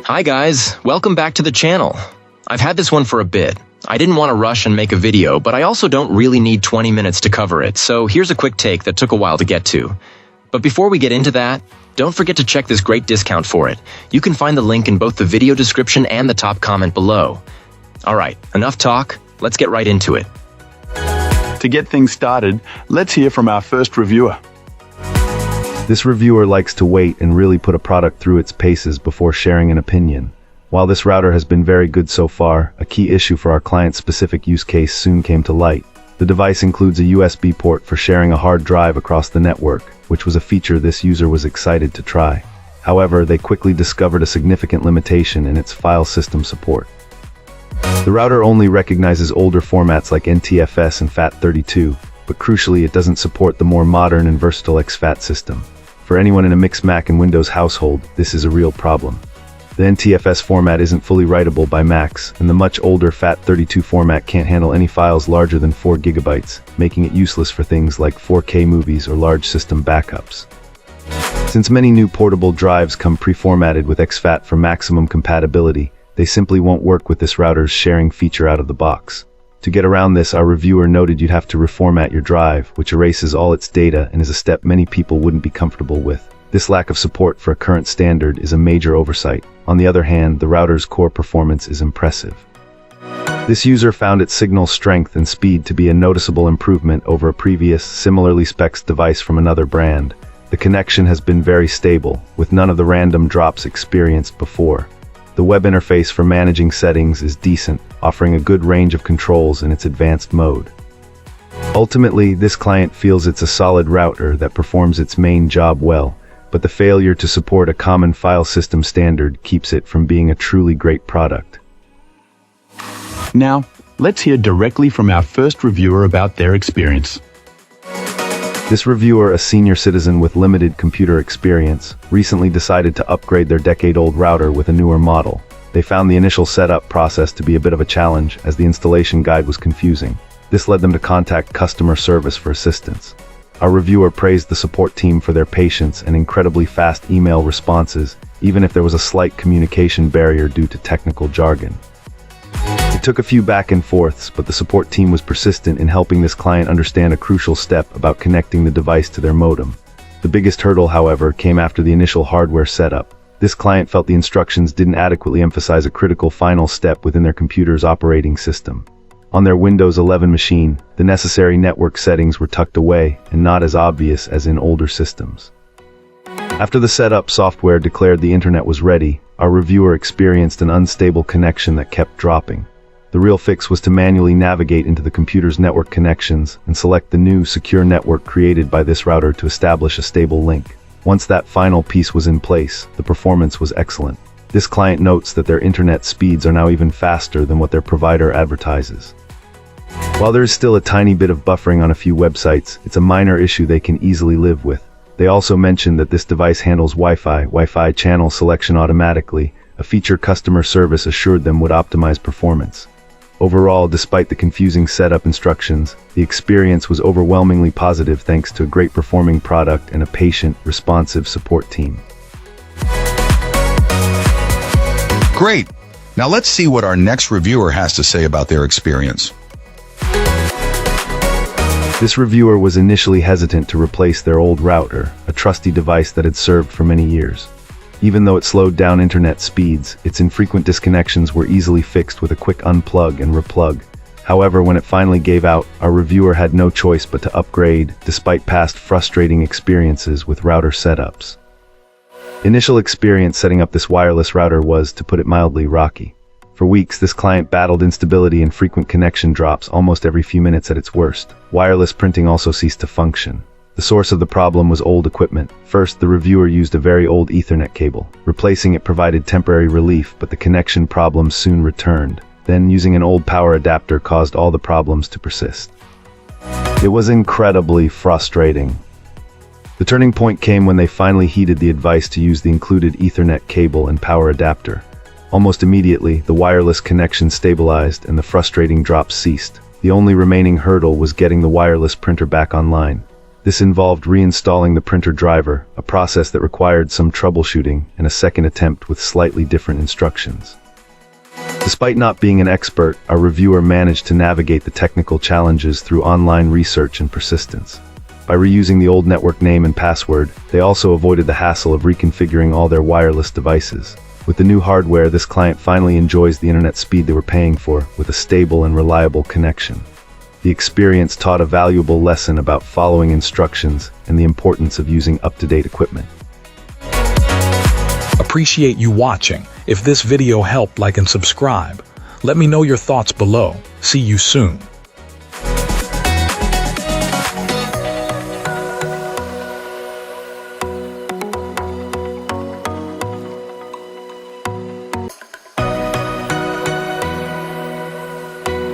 Hi guys, welcome back to the channel. I've had this one for a bit. I didn't want to rush and make a video, but I also don't really need 20 minutes to cover it, so here's a quick take that took a while to get to. But before we get into that, don't forget to check this great discount for it. You can find the link in both the video description and the top comment below. Alright, enough talk, let's get right into it. To get things started, let's hear from our first reviewer. This reviewer likes to wait and really put a product through its paces before sharing an opinion. While this router has been very good so far, a key issue for our client's specific use case soon came to light. The device includes a USB port for sharing a hard drive across the network, which was a feature this user was excited to try. However, they quickly discovered a significant limitation in its file system support. The router only recognizes older formats like NTFS and FAT32, but crucially it doesn't support the more modern and versatile exFAT system. For anyone in a mixed Mac and Windows household, this is a real problem. The NTFS format isn't fully writable by Macs, and the much older FAT32 format can't handle any files larger than 4 GB, making it useless for things like 4K movies or large system backups. Since many new portable drives come pre-formatted with exFAT for maximum compatibility, they simply won't work with this router's sharing feature out of the box. To get around this, our reviewer noted you'd have to reformat your drive, which erases all its data and is a step many people wouldn't be comfortable with. This lack of support for a current standard is a major oversight. On the other hand, the router's core performance is impressive. This user found its signal strength and speed to be a noticeable improvement over a previous, similarly spec'd device from another brand. The connection has been very stable, with none of the random drops experienced before. The web interface for managing settings is decent, offering a good range of controls in its advanced mode. Ultimately, this client feels it's a solid router that performs its main job well, but the failure to support a common file system standard keeps it from being a truly great product. Now, let's hear directly from our first reviewer about their experience. This reviewer, a senior citizen with limited computer experience, recently decided to upgrade their decade-old router with a newer model. They found the initial setup process to be a bit of a challenge, as the installation guide was confusing. This led them to contact customer service for assistance. Our reviewer praised the support team for their patience and incredibly fast email responses, even if there was a slight communication barrier due to technical jargon. It took a few back and forths, but the support team was persistent in helping this client understand a crucial step about connecting the device to their modem. The biggest hurdle, however, came after the initial hardware setup. This client felt the instructions didn't adequately emphasize a critical final step within their computer's operating system. On their Windows 11 machine, the necessary network settings were tucked away and not as obvious as in older systems. After the setup software declared the internet was ready, our reviewer experienced an unstable connection that kept dropping. The real fix was to manually navigate into the computer's network connections and select the new secure network created by this router to establish a stable link. Once that final piece was in place, the performance was excellent. This client notes that their internet speeds are now even faster than what their provider advertises. While there is still a tiny bit of buffering on a few websites, it's a minor issue they can easily live with. They also mentioned that this device handles Wi-Fi channel selection automatically, a feature customer service assured them would optimize performance. Overall, despite the confusing setup instructions, the experience was overwhelmingly positive thanks to a great performing product and a patient, responsive support team. Great! Now let's see what our next reviewer has to say about their experience. This reviewer was initially hesitant to replace their old router, a trusty device that had served for many years. Even though it slowed down internet speeds, its infrequent disconnections were easily fixed with a quick unplug and replug. However, when it finally gave out, our reviewer had no choice but to upgrade, despite past frustrating experiences with router setups. Initial experience setting up this wireless router was, to put it mildly, rocky. For weeks, this client battled instability and frequent connection drops almost every few minutes at its worst. Wireless printing also ceased to function. The source of the problem was old equipment. First, the reviewer used a very old Ethernet cable. Replacing it provided temporary relief, but the connection problems soon returned. Then, using an old power adapter caused all the problems to persist. It was incredibly frustrating. The turning point came when they finally heeded the advice to use the included Ethernet cable and power adapter. Almost immediately, the wireless connection stabilized and the frustrating drops ceased. The only remaining hurdle was getting the wireless printer back online. This involved reinstalling the printer driver, a process that required some troubleshooting and a second attempt with slightly different instructions. Despite not being an expert, our reviewer managed to navigate the technical challenges through online research and persistence. By reusing the old network name and password, they also avoided the hassle of reconfiguring all their wireless devices. With the new hardware, this client finally enjoys the internet speed they were paying for, with a stable and reliable connection. The experience taught a valuable lesson about following instructions and the importance of using up-to-date equipment. Appreciate you watching. If this video helped, like and subscribe. Let me know your thoughts below. See you soon.